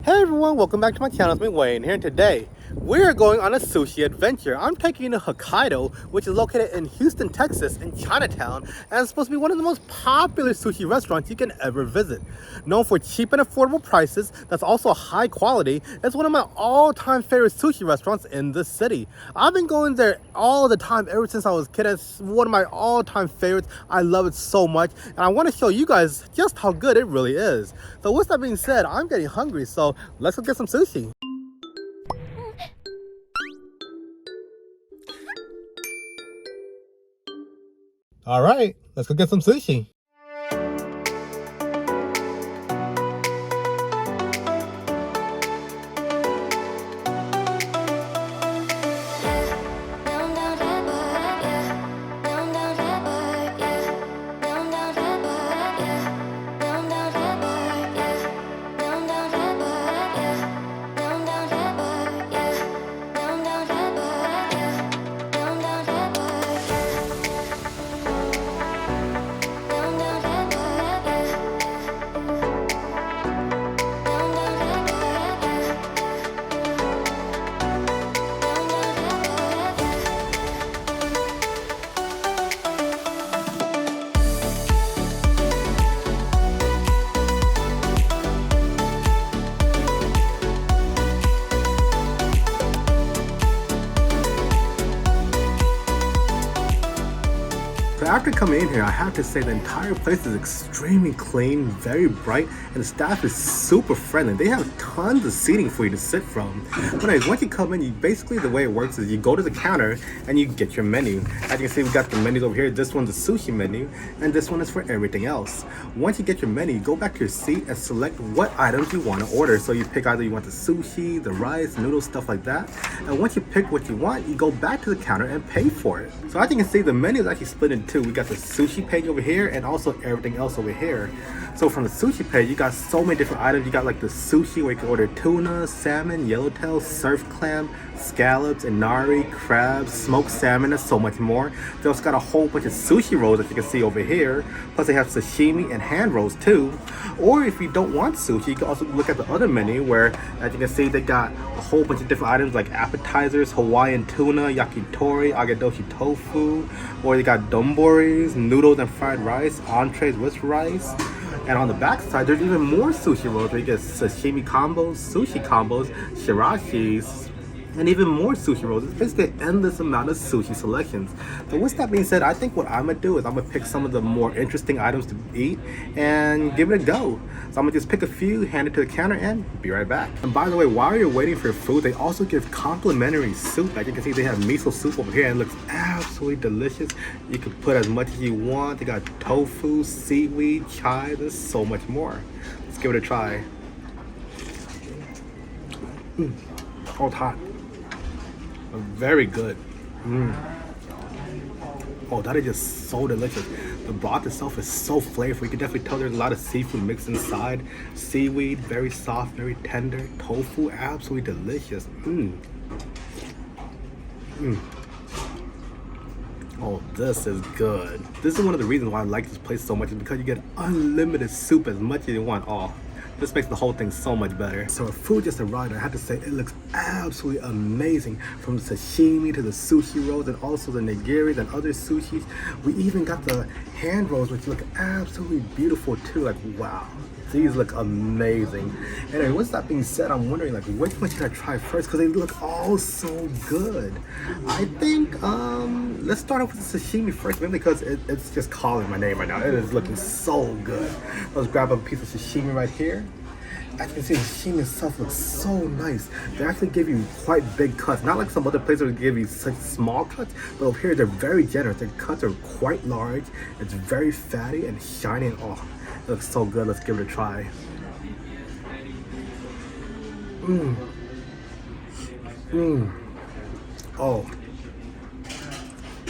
Hey everyone, welcome back to my channel. It's me Wayne here, and today we're going on a sushi adventure. I'm taking you to Hokkaido, which is located in Houston, Texas, in Chinatown, and it's supposed to be one of the most popular sushi restaurants you can ever visit. Known for cheap and affordable prices, that's also high quality, it's one of my all-time favorite sushi restaurants in the city. I've been going there all the time ever since I was a kid. It's one of my all-time favorites. I love it so much, and I want to show you guys just how good it really is. So with that being said, I'm getting hungry, so let's go get some sushi. All right, let's go get some sushi. So after coming in here, I have to say the entire place is extremely clean, very bright, and the staff is super friendly. They have tons of seating for you to sit from. But anyways, once you come in, basically the way it works is you go to the counter and you get your menu. As you can see, we got the menus over here. This one's the sushi menu, and this one is for everything else. Once you get your menu, you go back to your seat and select what items you want to order. So you pick either you want the sushi, the rice, noodles, stuff like that. And once you pick what you want, you go back to the counter and pay for it. So as you can see, the menu is actually split in two. We got the sushi page over here and also everything else over here. So from the sushi page, you got so many different items. You got like the sushi where you can order tuna, salmon, yellowtail, surf clam, scallops, inari, crabs, smoked salmon, and so much more. They also got a whole bunch of sushi rolls that you can see over here. Plus they have sashimi and hand rolls too. Or if you don't want sushi, you can also look at the other menu where, as you can see, they got a whole bunch of different items like appetizers, Hawaiian tuna, yakitori, agadoshi tofu, or they got donboris, noodles and fried rice, entrees with rice. And on the back side, there's even more sushi rolls where you get sashimi combos, sushi combos, shirashis, and even more sushi rolls. It's basically an endless amount of sushi selections. So with that being said, I think what I'm gonna do is I'm gonna pick some of the more interesting items to eat and give it a go. So I'm gonna just pick a few, hand it to the counter, and be right back. And by the way, while you're waiting for your food, they also give complimentary soup. As you can see, they have miso soup over here, and it looks absolutely delicious. You can put as much as you want. They got tofu, seaweed, chives, and so much more. Let's give it a try. Oh, it's hot. Very good. Oh, that is just so delicious. The broth itself is so flavorful. You can definitely tell there's a lot of seafood mixed inside. Seaweed, very soft, very tender. Tofu, absolutely delicious. Oh, this is good. This is one of the reasons why I like this place so much, is because you get unlimited soup as much as you want. Oh, this makes the whole thing so much better. So our food just arrived, and I have to say it looks absolutely amazing. From the sashimi to the sushi rolls and also the nigiris and other sushis. We even got the hand rolls, which look absolutely beautiful too. Like, wow, these look amazing. Anyway, with that being said, I'm wondering like which one should I try first, because they look all so good. I think let's start off with the sashimi first, mainly because it's just calling my name right now. It is looking so good. Let's grab a piece of sashimi right here. As you can see, the sashimi itself looks so nice. They actually give you quite big cuts. Not like some other places where they give you such small cuts, but over here they're very generous. Their cuts are quite large. It's very fatty and shiny, and oh, it looks so good. Let's give it a try. Oh,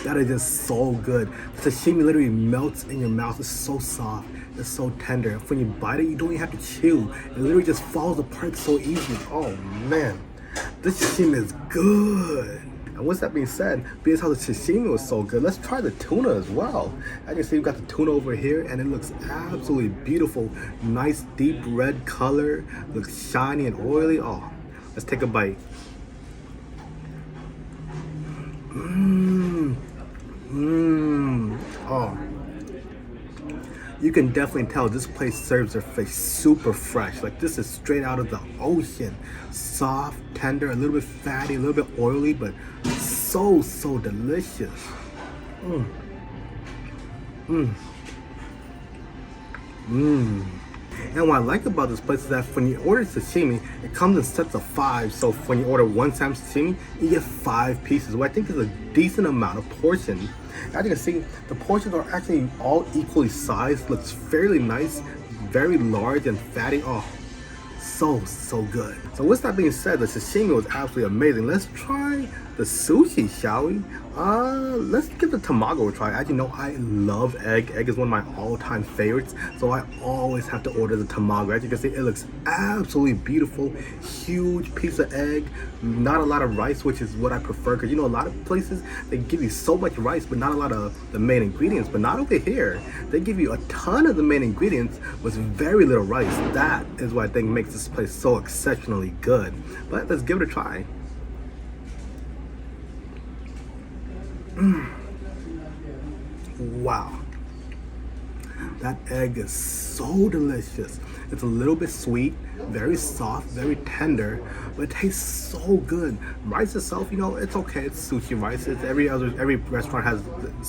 that is just so good. The sashimi literally melts in your mouth. It's so soft. It's so tender. When you bite it, you don't even have to chew. It literally just falls apart so easily. Oh man, this sashimi is good. And with that being said, because how the sashimi was so good, let's try the tuna as well. As you can see, we've got the tuna over here, and it looks absolutely beautiful. Nice deep red color, looks shiny and oily. Oh, let's take a bite. Oh, you can definitely tell this place serves their fish super fresh. Like, this is straight out of the ocean. Soft, tender, a little bit fatty, a little bit oily, but so delicious. And what I like about this place is that when you order sashimi, it comes in sets of 5. So when you order one salmon sashimi, you get 5 pieces, what I think is a decent amount of portion. As you can see, the portions are actually all equally sized. Looks fairly nice, very large and fatty. Oh, so good. So with that being said, the sashimi was absolutely amazing. Let's try the sushi, shall we? Let's give the tamago a try. As you know, I love egg. Egg is one of my all-time favorites, so I always have to order the tamago. As you can see, it looks absolutely beautiful. Huge piece of egg, not a lot of rice, which is what I prefer, because you know, a lot of places they give you so much rice but not a lot of the main ingredients. But not over here. They give you a ton of the main ingredients with very little rice. That is what I think makes this place so exceptionally good. But let's give it a try. Wow, that egg is so delicious. It's a little bit sweet, very soft, very tender, but it tastes so good. Rice itself, you know, it's okay. It's sushi rice. It's every restaurant has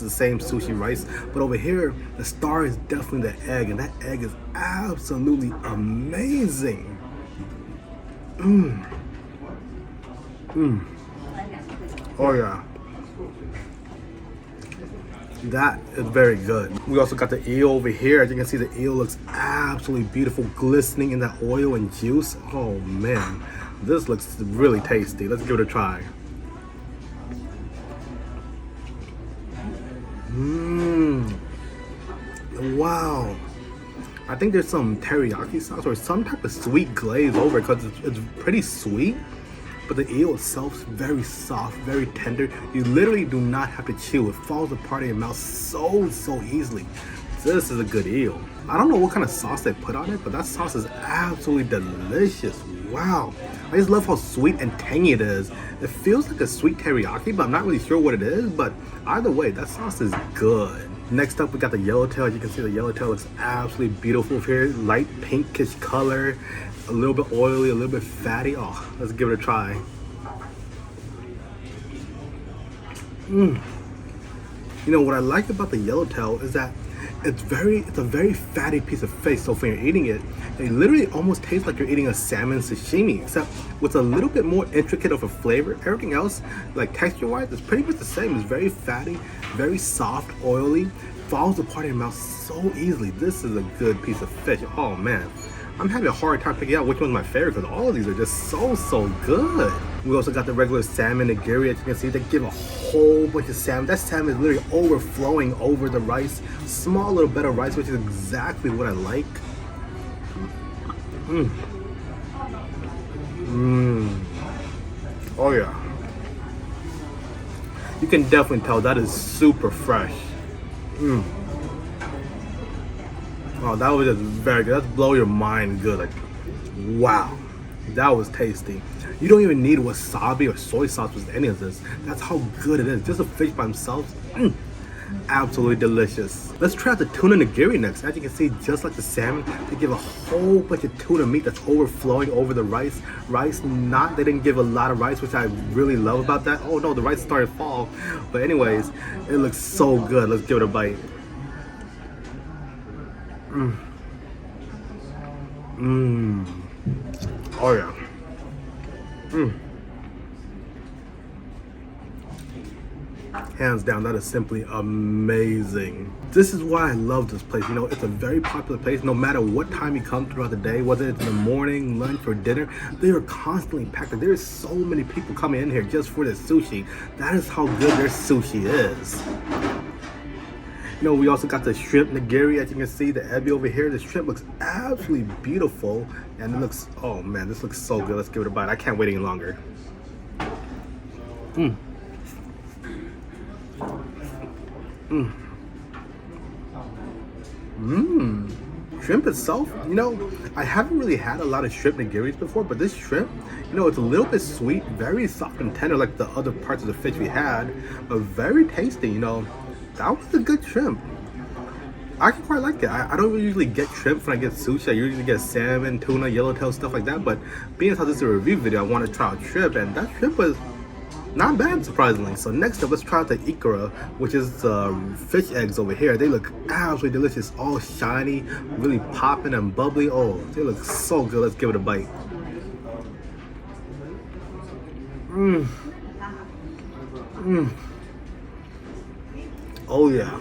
the same sushi rice, but over here the star is definitely the egg, and that egg is absolutely amazing. Oh yeah. That is very good. We also got the eel over here. As you can see, the eel looks absolutely beautiful, glistening in that oil and juice. Oh man, this looks really tasty. Let's give it a try. Wow. I think there's some teriyaki sauce or some type of sweet glaze over it, because it's pretty sweet. But the eel itself is very soft, very tender. You literally do not have to chew. It falls apart in your mouth so easily. This is a good eel. I don't know what kind of sauce they put on it, but that sauce is absolutely delicious. Wow. I just love how sweet and tangy it is. It feels like a sweet teriyaki, but I'm not really sure what it is. But either way, that sauce is good. Next up, we got the yellowtail. As you can see, the yellowtail looks absolutely beautiful here. Light pinkish color. A little bit oily, a little bit fatty. Oh, let's give it a try. You know what I like about the yellowtail is that it's a very fatty piece of fish. So when you're eating it, it literally almost tastes like you're eating a salmon sashimi, except with a little bit more intricate of a flavor. Everything else, like texture-wise, is pretty much the same. It's very fatty, very soft, oily, falls apart in your mouth so easily. This is a good piece of fish. Oh man. I'm having a hard time picking out which one's my favorite, because all of these are just so good. We also got the regular salmon nigiri. As you can see, they give a whole bunch of salmon. That salmon is literally overflowing over the rice. Small little bit of rice, which is exactly what I like. Oh yeah. You can definitely tell that is super fresh. Oh, that was just very good. That's blow your mind good. Like, wow, that was tasty. You don't even need wasabi or soy sauce with any of this. That's how good it is. Just a fish by themselves, absolutely delicious. Let's try out the tuna nigiri next. As you can see, just like the salmon, they give a whole bunch of tuna meat that's overflowing over the rice. They didn't give a lot of rice, which I really love about that. Oh no, the rice started to fall. But anyways, it looks so good. Let's give it a bite. Oh yeah. Hands down, that is simply amazing. This is why I love this place. You know, it's a very popular place. No matter what time you come throughout the day, whether it's in the morning, lunch, or dinner, they are constantly packed. There is so many people coming in here just for the sushi. That is how good their sushi is. You know, we also got the shrimp nigiri. As you can see, the ebi over here. The shrimp looks absolutely beautiful. And it looks, oh man, this looks so good. Let's give it a bite. I can't wait any longer. Shrimp itself, you know, I haven't really had a lot of shrimp nigiris before, but this shrimp, you know, it's a little bit sweet, very soft and tender like the other parts of the fish we had, but very tasty, you know. That was a good shrimp. I actually quite like it. I don't really usually get shrimp when I get sushi. I usually get salmon, tuna, yellowtail, stuff like that, but being as how this is a review video, I want to try out shrimp, and that shrimp was not bad, surprisingly. So next up, let's try out the ikura, which is fish eggs over here. They look absolutely delicious, all shiny, really popping and bubbly. Oh, they look so good. Let's give it a bite. Oh yeah.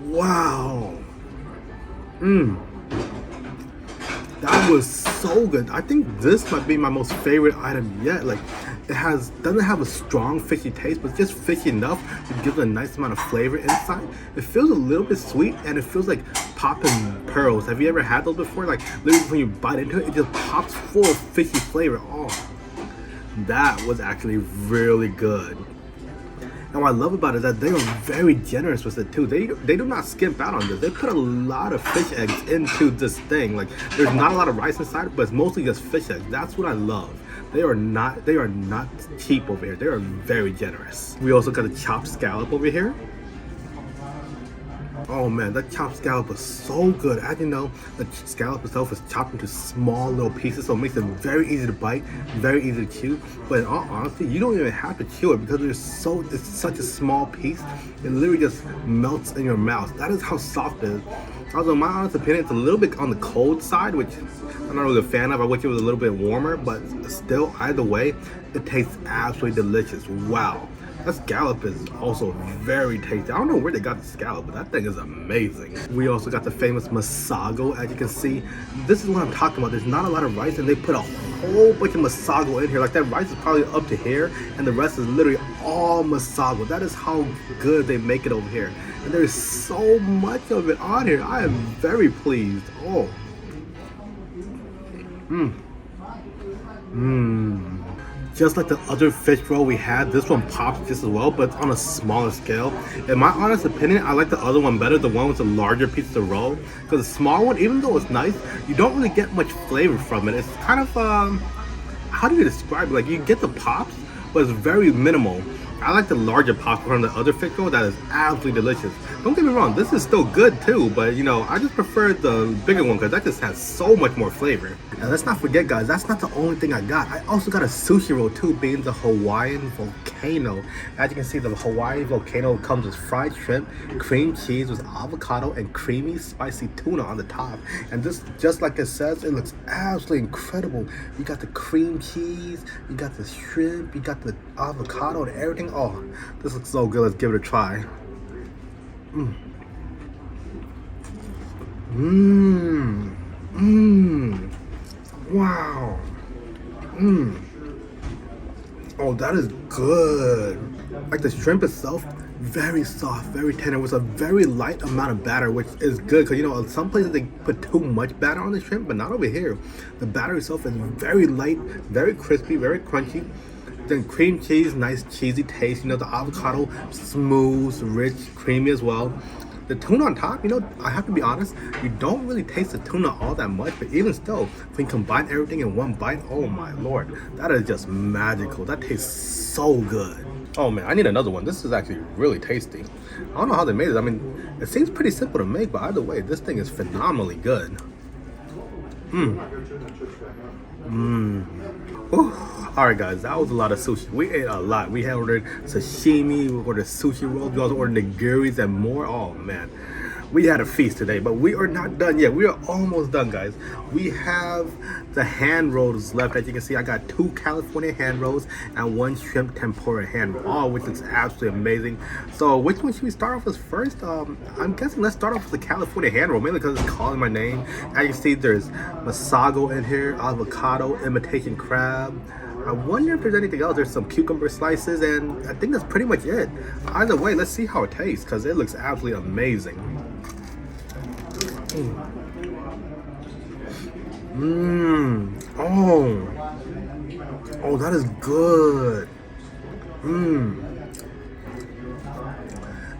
Wow. That was so good. I think this might be my most favorite item yet. Like, it doesn't have a strong fishy taste, but it's just fishy enough to give it a nice amount of flavor inside. It feels a little bit sweet, and it feels like popping pearls. Have you ever had those before? Like, literally when you bite into it, it just pops full of fishy flavor. Oh, that was actually really good. And what I love about it is that they are very generous with it too. They do not skimp out on this. They put a lot of fish eggs into this thing. Like, there's not a lot of rice inside, but it's mostly just fish eggs. That's what I love. They are not cheap over here. They are very generous. We also got a chopped scallop over here. Oh man, that chopped scallop was so good. As you know, the scallop itself is chopped into small little pieces, so it makes it very easy to bite, very easy to chew. But in all honesty, you don't even have to chew it because it's such a small piece. It literally just melts in your mouth. That is how soft it is. Although in my honest opinion, it's a little bit on the cold side, which I'm not really a fan of. I wish it was a little bit warmer, but still, either way, it tastes absolutely delicious. Wow. That scallop is also very tasty. I don't know where they got the scallop, but that thing is amazing. We also got the famous Masago, as you can see. This is what I'm talking about. There's not a lot of rice, and they put a whole bunch of Masago in here. Like, that rice is probably up to here, and the rest is literally all Masago. That is how good they make it over here. And there's so much of it on here. I am very pleased. Oh. Just like the other fish roll we had, this one pops just as well, but on a smaller scale. In my honest opinion, I like the other one better, the one with the larger piece of the roll. Because the small one, even though it's nice, you don't really get much flavor from it. It's kind of, how do you describe it? Like, you get the pops, but it's very minimal. I like the larger pops from the other fish roll. That is absolutely delicious. Don't get me wrong, this is still good too, but you know, I just prefer the bigger one because that just has so much more flavor. And let's not forget, guys, that's not the only thing I got. I also got a sushi roll too, being the Hawaiian volcano. As you can see, the Hawaiian volcano comes with fried shrimp, cream cheese with avocado, and creamy spicy tuna on the top. And this, just like it says, it looks absolutely incredible. You got the cream cheese, you got the shrimp, you got the avocado and everything. Oh, this looks so good. Let's give it a try. Wow. Oh, that is good. Like, the shrimp itself, very soft, very tender, with a very light amount of batter, which is good because, you know, some places they put too much batter on the shrimp, but not over here. The batter itself is very light, very crispy, very crunchy. Then cream cheese, nice cheesy taste. You know, the avocado, smooth, rich, creamy as well. The tuna on top, you know, I have to be honest, you don't really taste the tuna all that much, but even still, when you combine everything in one bite, oh my lord, that is just magical. That tastes so good. Oh man, I need another one. This is actually really tasty. I don't know how they made it. I mean, it seems pretty simple to make, but either way, this thing is phenomenally good. Alright guys, that was a lot of sushi. We ate a lot. We had ordered sashimi, we ordered sushi rolls, we also ordered nigiris and more. Oh man, we had a feast today, but we are not done yet. We are almost done, guys. We have the hand rolls left. As you can see, I got 2 California hand rolls and 1 shrimp tempura hand roll, all which looks absolutely amazing. So which one should we start off with first? I'm guessing let's start off with the California hand roll, mainly because it's calling my name. As you can see, there's Masago in here, avocado, imitation crab. I wonder if there's anything else. There's some cucumber slices, and I think that's pretty much it. Either way, let's see how it tastes, because it looks absolutely amazing. Oh, that is good.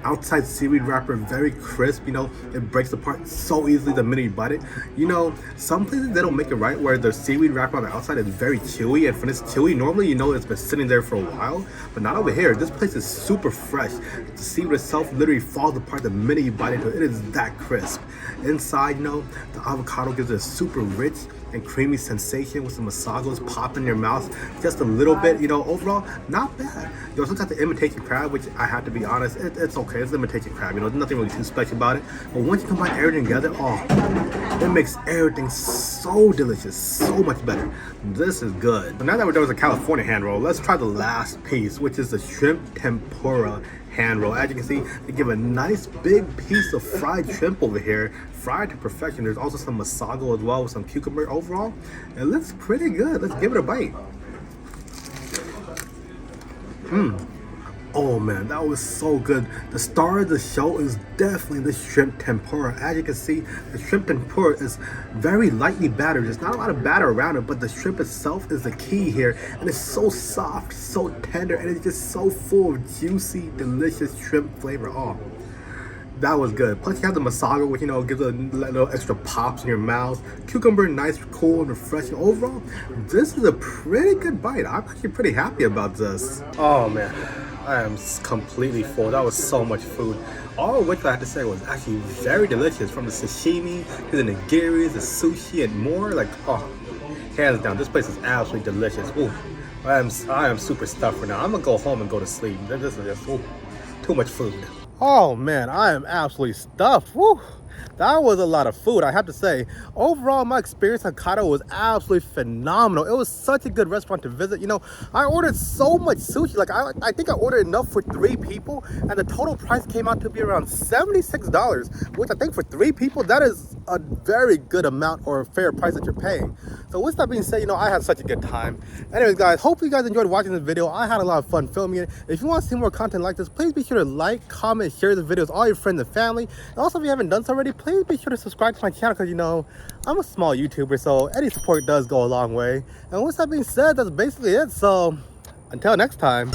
Outside seaweed wrapper, very crisp, you know, it breaks apart so easily the minute you bite it. You know, some places they don't make it right where the seaweed wrapper on the outside is very chewy, and when it's chewy, normally you know it's been sitting there for a while, but not over here. This place is super fresh. The seaweed itself literally falls apart the minute you bite into it. It is that crisp. Inside, you know, the avocado gives it a super rich and creamy sensation with some Masagos popping in your mouth just a little bit. You know, overall, not bad. You also got the imitation crab, which I have to be honest, it's okay. It's imitation crab, you know, there's nothing really too special about it. But once you combine everything together, oh, it makes everything so delicious, so much better. This is good. But now that we're done with the California hand roll, let's try the last piece, which is the shrimp tempura hand roll. As you can see, they give a nice big piece of fried shrimp over here, fried to perfection. There's also some Masago as well with some cucumber. Overall, it looks pretty good. Let's give it a bite. Oh man, that was so good. The star of the show is definitely the shrimp tempura. As you can see, the shrimp tempura is very lightly battered. There's not a lot of batter around it, but the shrimp itself is the key here. And it's so soft, so tender, and it's just so full of juicy, delicious shrimp flavor. Oh, that was good. Plus you have the Masago, which, you know, gives a little extra pops in your mouth. Cucumber, nice, cool, and refreshing. Overall, this is a pretty good bite. I'm actually pretty happy about this. Oh man, I am completely full. That was so much food. All of which I have to say was actually very delicious. From the sashimi to the nigiris, the sushi, and more. Like, oh, hands down, this place is absolutely delicious. Ooh, I am super stuffed for now. I'm gonna go home and go to sleep. This is just too much food. Oh man, I am absolutely stuffed. Woo! That was a lot of food, I have to say. Overall, my experience at Hokkaido was absolutely phenomenal. It was such a good restaurant to visit. You know, I ordered so much sushi. Like, I think I ordered enough for 3 people, and the total price came out to be around $76, which I think for 3 people, that is a very good amount or a fair price that you're paying. So with that being said, you know, I had such a good time. Anyways, guys, hope you guys enjoyed watching this video. I had a lot of fun filming it. If you want to see more content like this, please be sure to like, comment, share the video with all your friends and family. And also, if you haven't done so already, please be sure to subscribe to my channel, because, you know, I'm a small YouTuber, so any support does go a long way. And with that being said, that's basically it. So until next time.